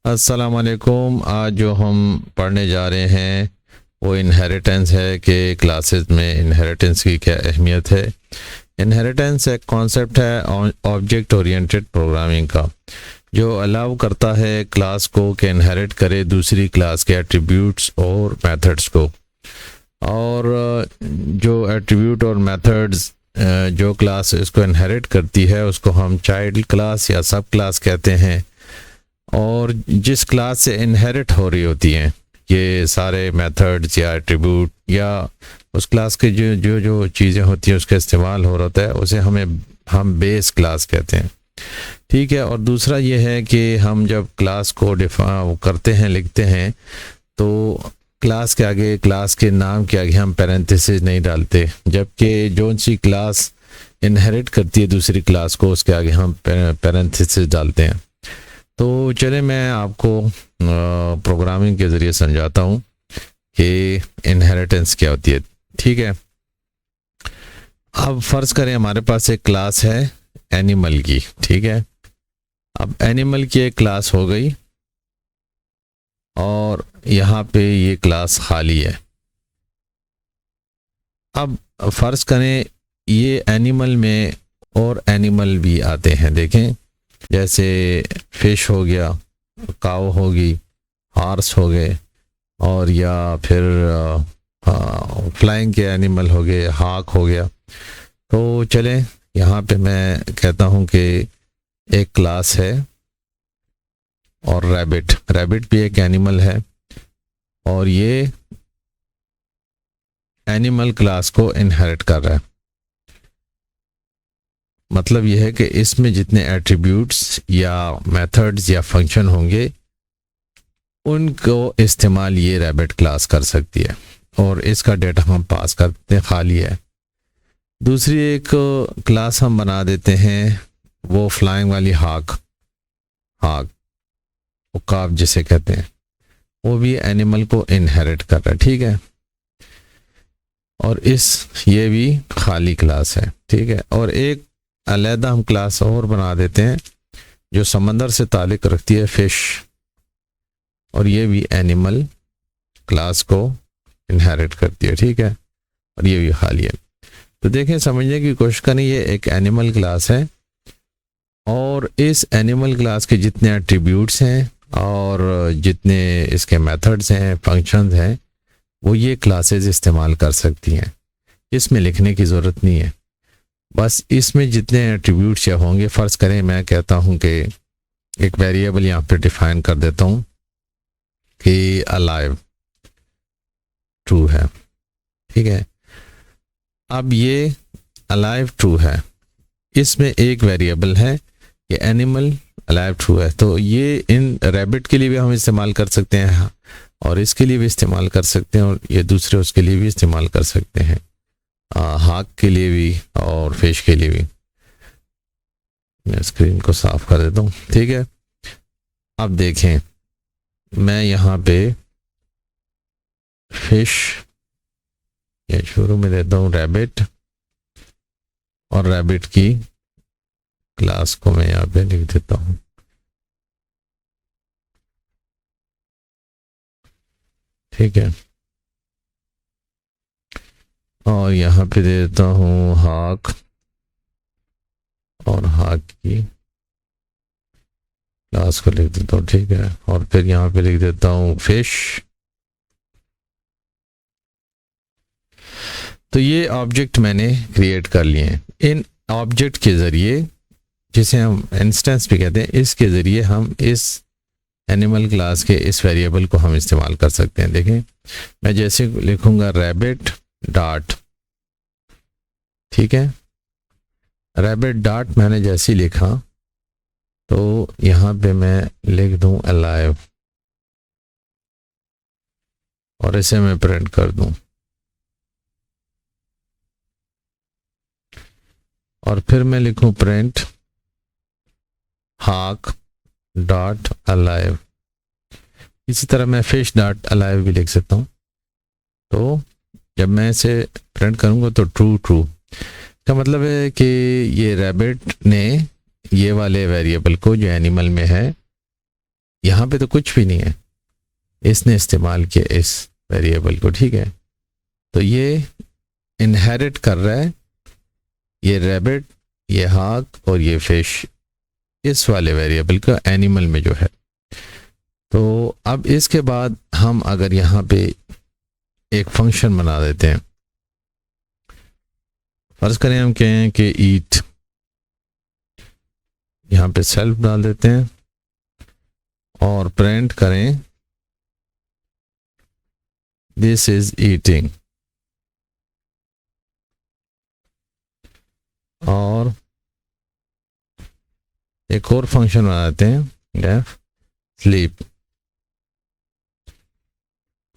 अस्सलाम वालेकुम। आज जो हम पढ़ने जा रहे हैं वो इनहेरिटेंस है कि क्लासेस में इनहेरिटेंस की क्या अहमियत है। इनहेरिटेंस एक कॉन्सेप्ट है ऑब्जेक्ट ओरिएंटेड प्रोग्रामिंग का, जो अलाउ करता है क्लास को कि इनहेरिट करे दूसरी क्लास के एट्रीब्यूट्स और मेथड्स को। और जो एट्रीब्यूट और मेथड्स जो क्लास इसको इनहेरिट करती है उसको हम चाइल्ड क्लास या सब क्लास कहते हैं। और जिस क्लास से इनहेरिट हो रही होती हैं ये सारे मेथड्स या एट्रीब्यूट या उस क्लास के जो जो जो चीज़ें होती हैं उसका इस्तेमाल हो रहा होता है उसे हम बेस क्लास कहते हैं। ठीक है। और दूसरा ये है कि हम जब क्लास को डिफाइन करते हैं, लिखते हैं, तो क्लास के आगे, क्लास के नाम के आगे हम पैरेंथेसिस नहीं डालते, जबकि जो सी क्लास इनहेरिट करती है दूसरी क्लास को उसके आगे हम पैरेंथेसिस डालते हैं। तो चले मैं आपको प्रोग्रामिंग के ज़रिए समझाता हूँ कि इनहेरिटेंस क्या होती है। ठीक है। अब फ़र्ज़ करें हमारे पास एक क्लास है एनिमल की। ठीक है। अब एनिमल की एक क्लास हो गई और यहाँ पे ये क्लास खाली है। अब फ़र्ज़ करें ये एनिमल में और एनिमल भी आते हैं। देखें, जैसे फिश हो गया, काऊ होगी, हॉर्स हो गए, और या फिर फ्लाइंग के एनिमल हो गए, हाक हो गया। तो चलें यहाँ पे मैं कहता हूँ कि एक क्लास है और रैबिट भी एक एनिमल है और ये एनिमल क्लास को इनहेरिट कर रहा है। मतलब यह है कि इसमें जितने एट्रीब्यूट्स या मेथड्स या फंक्शन होंगे उनको इस्तेमाल ये रैबिट क्लास कर सकती है और इसका डेटा हम पास करते हैं, खाली है। दूसरी एक क्लास हम बना देते हैं, वो फ्लाइंग वाली हाक उकाब जिसे कहते हैं, वो भी एनिमल को इनहेरिट कर रहा है। ठीक है। और ये भी खाली क्लास है। ठीक है। और एक अलहदा हम क्लास और बना देते हैं जो समंदर से ताल्लुक़ रखती है, फिश, और ये भी एनिमल क्लास को इनहेरिट करती है। ठीक है। और ये भी खाली है। तो देखें, समझने की कोशिश करें, ये एक एनिमल क्लास है और इस एनिमल क्लास के जितने एट्रीब्यूट्स हैं और जितने इसके मेथड्स हैं, फंक्शंस हैं, वो ये क्लासेस इस्तेमाल कर सकती हैं। इसमें लिखने की ज़रूरत नहीं है, बस इसमें जितने एट्रीब्यूट्स या होंगे, फ़र्ज़ करें मैं कहता हूं कि एक वेरिएबल यहाँ पे डिफाइन कर देता हूं कि अलाइव ट्रू है। ठीक है। अब ये अलाइव ट्रू है, इसमें एक वेरिएबल है कि एनिमल अलाइव ट्रू है, तो ये इन रैबिट के लिए भी हम इस्तेमाल कर सकते हैं और इसके लिए भी इस्तेमाल कर सकते हैं और ये दूसरे उसके लिए भी इस्तेमाल कर सकते हैं, हाक के लिए भी और फिश के लिए भी। मैं स्क्रीन को साफ कर देता हूँ। ठीक है। अब देखें, मैं यहाँ पे फिश ये शुरू में देता हूँ रैबिट, और रैबिट की क्लास को मैं यहाँ पे लिख देता हूँ। ठीक है। और यहाँ पे दे देता हूँ हाक, और हाक की क्लास को लिख देता हूँ। ठीक है। और फिर यहाँ पे लिख देता हूँ फिश। तो ये ऑब्जेक्ट मैंने क्रिएट कर लिए हैं। इन ऑब्जेक्ट के ज़रिए, जिसे हम इंस्टेंस भी कहते हैं, इसके ज़रिए हम इस एनिमल क्लास के इस वेरिएबल को हम इस्तेमाल कर सकते हैं। देखें, मैं जैसे लिखूँगा रैबिट डॉट, ठीक है, रैबिट डॉट मैंने जैसे ही लिखा तो यहाँ पे मैं लिख दूँ अलाइव और इसे मैं प्रिंट कर दूँ, और फिर मैं लिखूँ प्रिंट हाक डॉट अलाइव। इसी तरह मैं फिश डॉट अलाइव भी लिख सकता हूँ। तो जब मैं इसे प्रिंट करूँगा तो ट्रू का मतलब है कि ये रैबिट ने ये वाले वेरिएबल को जो एनिमल में है यहाँ पे तो कुछ भी नहीं है, इसने इस्तेमाल किया इस वेरिएबल को, ठीक है। तो ये इनहेरिट कर रहा है ये रैबिट, ये हाक और ये फिश, इस वाले वेरिएबल का एनिमल में जो है। तो अब इसके बाद हम अगर यहाँ पे एक फंक्शन बना देते हैं, फर्ज करें हम कहें कि ईट, यहाँ पे सेल्फ डाल देते हैं और प्रिंट करें दिस इज ईटिंग, और एक और फंक्शन बनाते हैं def sleep,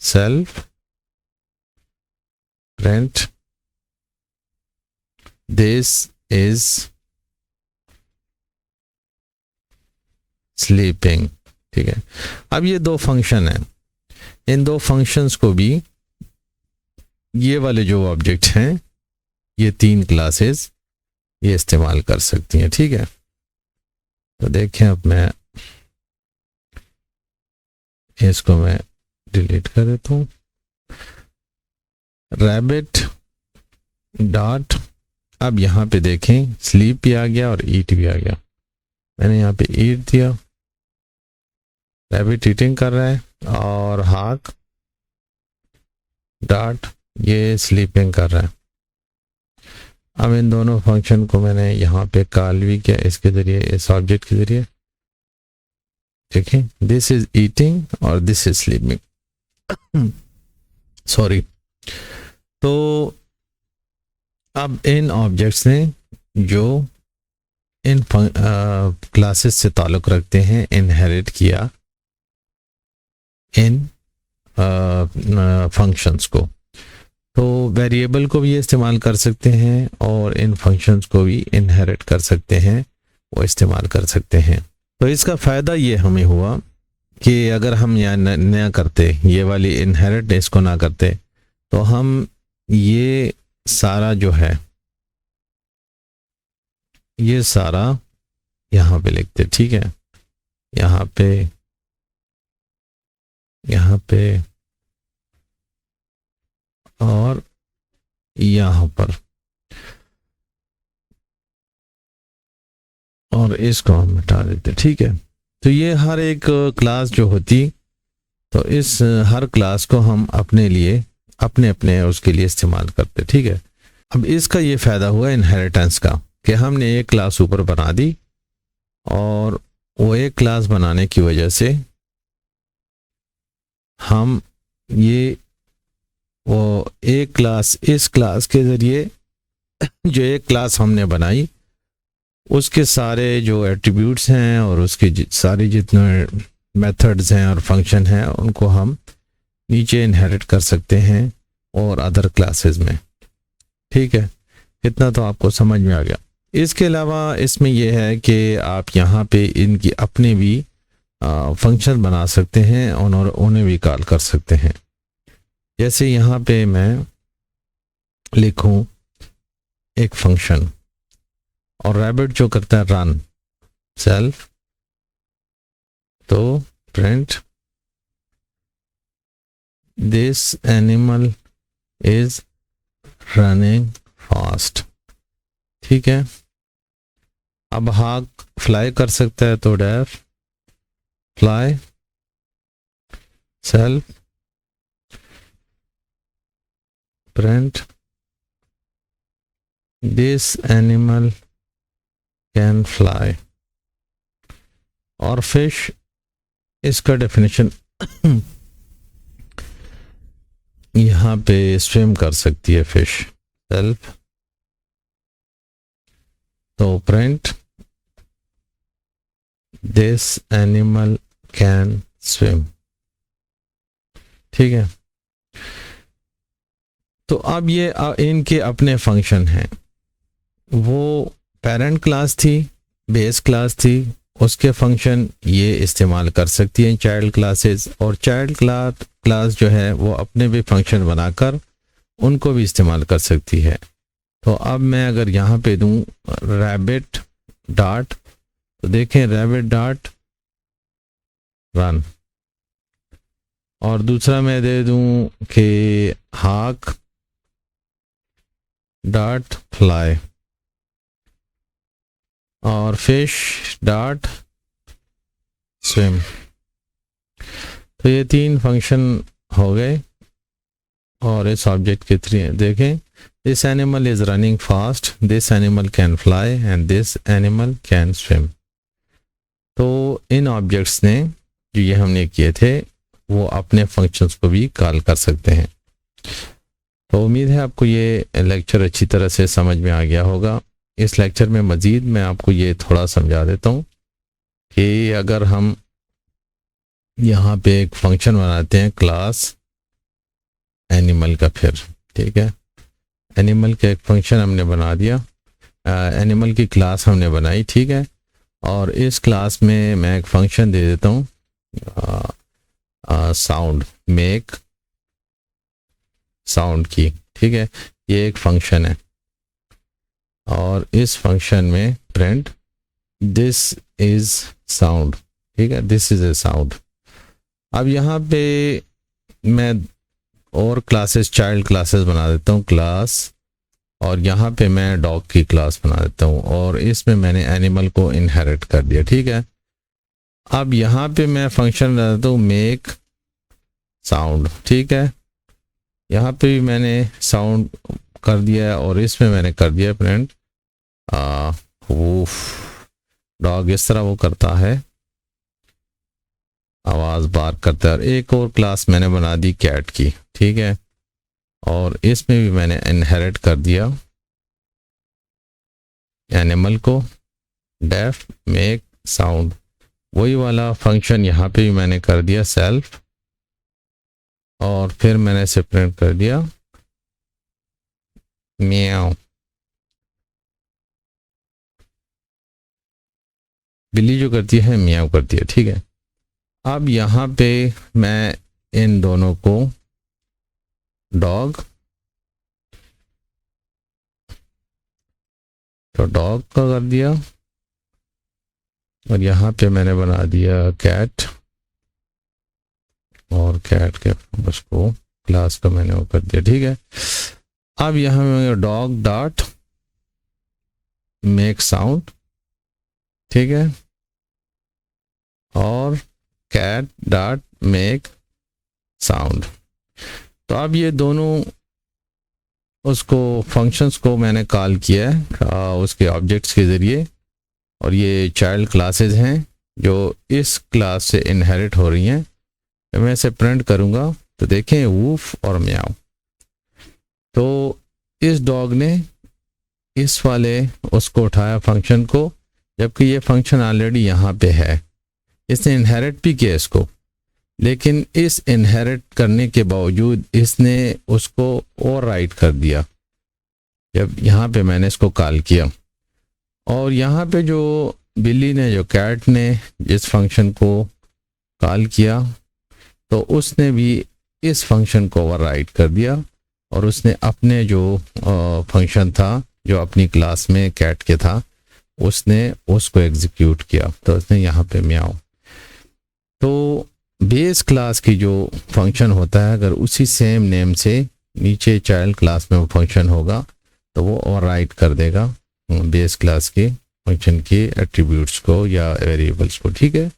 self print this is sleeping, ठीक है। अब ये दो फंक्शन हैं, इन दो फंक्शंस को भी ये वाले जो ऑब्जेक्ट हैं, ये तीन क्लासेस ये इस्तेमाल कर सकती हैं, ठीक है। तो देखें, अब मैं इसको मैं डिलीट कर देता हूँ। रैबिट डॉट, अब यहाँ पे देखें स्लीप भी आ गया और ईट भी आ गया। मैंने यहाँ पे ईट दिया, रैबिट ईटिंग कर रहा है, और हाक डॉट ये स्लीपिंग कर रहा है। अब इन दोनों फंक्शन को मैंने यहाँ पे कॉल भी किया इसके ज़रिए, इस ऑब्जेक्ट के ज़रिए। देखें, दिस इज ईटिंग और दिस इज स्लीपिंग, सॉरी। तो अब इन ऑब्जेक्ट्स ने जो इन क्लासेस से ताल्लुक़ रखते हैं इनहेरिट किया इन फंक्शंस को। तो वेरिएबल को भी इस्तेमाल कर सकते हैं और इन फंक्शंस को भी इनहेरिट कर सकते हैं, वो इस्तेमाल कर सकते हैं। तो इसका फ़ायदा ये हमें हुआ कि अगर हम यहाँ नया करते, ये वाली इनहेरिट इसको ना करते, तो हम ये सारा जो है ये सारा यहाँ पे लिखते, ठीक है। यहाँ पे और यहाँ पर, और इसको हम हटा देते, ठीक है। तो ये हर एक क्लास जो होती, तो इस हर क्लास को हम अपने लिए अपने अपने उसके लिए इस्तेमाल करते, ठीक है। अब इसका ये फ़ायदा हुआ इनहेरिटेंस का कि हमने एक क्लास ऊपर बना दी, और वो एक क्लास बनाने की वजह से हम ये वो एक क्लास, इस क्लास के ज़रिए जो एक क्लास हमने बनाई उसके सारे जो एट्रीब्यूट्स हैं और उसके सारे जितने मेथड्स हैं और फंक्शन हैं उनको हम नीचे इनहेरिट कर सकते हैं और अदर क्लासेस में, ठीक है। इतना तो आपको समझ में आ गया। इसके अलावा इसमें यह है कि आप यहाँ पे इनकी अपने भी फंक्शन बना सकते हैं और उन्हें भी कॉल कर सकते हैं। जैसे यहाँ पे मैं लिखूँ एक फंक्शन, और रैबिट जो करता है रन सेल्फ, तो print this animal is running fast, ठीक है। अब हाक फ्लाई कर सकता है, तो def fly self print this animal can fly, और फिश, इसका डेफिनेशन यहाँ पे स्विम कर सकती है फिश, सेल्फ तो print this animal can swim, ठीक है। तो अब ये इनके अपने फंक्शन हैं। वो पेरेंट क्लास थी, बेस क्लास थी, उसके फंक्शन ये इस्तेमाल कर सकती हैं चाइल्ड क्लासेस, और चाइल्ड क्लास जो है वो अपने भी फंक्शन बनाकर उनको भी इस्तेमाल कर सकती है। तो अब मैं अगर यहाँ पे दूँ रैबिट डॉट, तो देखें रैबिट डॉट रन, और दूसरा मैं दे दूं कि हाक डॉट फ्लाई और फिश डॉट स्विम। तो ये 3 फंक्शन हो गए और इस ऑब्जेक्ट के 3 देखें, this animal is running fast, this animal can fly and this animal can swim. तो इन ऑब्जेक्ट्स ने जो ये हमने किए थे वो अपने फंक्शंस को भी कॉल कर सकते हैं। तो उम्मीद है आपको ये लेक्चर अच्छी तरह से समझ में आ गया होगा। इस लेक्चर में मज़ीद मैं आपको ये थोड़ा समझा देता हूँ कि अगर हम यहाँ पे एक फंक्शन बनाते हैं क्लास एनिमल का, फिर ठीक है, एनिमल का एक फंक्शन हमने बना दिया, एनिमल की क्लास हमने बनाई, ठीक है, और इस क्लास में मैं एक फंक्शन दे देता हूँ साउंड, मेक साउंड की, ठीक है, ये एक फंक्शन है और इस फंक्शन में प्रिंट दिस इज साउंड, ठीक है, दिस इज ए साउंड। अब यहाँ पे मैं और क्लासेस, चाइल्ड क्लासेस बना देता हूँ क्लास, और यहाँ पे मैं डॉग की क्लास बना देता हूँ और इसमें मैंने एनिमल को इनहेरिट कर दिया, ठीक है। अब यहाँ पे मैं फंक्शन बना देता हूँ मेक साउंड, ठीक है, यहाँ पे भी मैंने साउंड कर दिया और इसमें मैंने कर दिया प्रिंट वूफ, डॉग इस तरह वो करता है, आवाज़ बार करता है। और एक और क्लास मैंने बना दी कैट की, ठीक है, और इसमें भी मैंने इनहेरिट कर दिया एनिमल को, डेफ मेक साउंड, वही वाला फंक्शन यहाँ पे भी मैंने कर दिया सेल्फ, और फिर मैंने इसे प्रिंट कर दिया म्याऊ, बिल्ली जो करती है म्याऊ करती है, ठीक है। अब यहाँ पे मैं इन दोनों को डॉग, तो डॉग का कर दिया और यहाँ पे मैंने बना दिया कैट, और कैट के उसको क्लास का मैंने वो कर दिया, ठीक है। अब यहाँ में डॉग डॉट मेक साउंड, ठीक है, और कैट डॉट मेक साउंड। तो अब ये दोनों उसको फंक्शंस को मैंने कॉल किया है उसके ऑब्जेक्ट्स के ज़रिए, और ये चाइल्ड क्लासेस हैं जो इस क्लास से इनहेरिट हो रही हैं। मैं इसे प्रिंट करूँगा तो देखें वूफ और म्याऊ, तो इस डॉग ने इस वाले उसको उठाया फंक्शन को, जबकि ये फंक्शन ऑलरेडी यहाँ पे है, इसने इनहेरिट भी किया इसको, लेकिन इस इनहेरिट करने के बावजूद इसने उसको ओवरराइड कर दिया जब यहाँ पे मैंने इसको कॉल किया। और यहाँ पे जो बिल्ली ने, जो कैट ने जिस फंक्शन को कॉल किया, तो उसने भी इस फंक्शन को ओवरराइड कर दिया और उसने अपने जो फंक्शन था जो अपनी क्लास में कैट के था, उसने उसको एग्जीक्यूट किया, तो उसने यहाँ पे म्याऊ। तो बेस क्लास की जो फंक्शन होता है, अगर उसी सेम नेम से नीचे चाइल्ड क्लास में वो फंक्शन होगा तो वो ओवरराइड कर देगा बेस क्लास के फंक्शन के एट्रीब्यूट्स को या वेरिएबल्स को, ठीक है।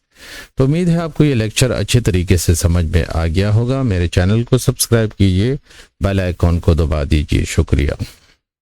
तो उम्मीद है आपको ये लेक्चर अच्छे तरीके से समझ में आ गया होगा। मेरे चैनल को सब्सक्राइब कीजिए, बेल आइकॉन को दबा दीजिए। शुक्रिया।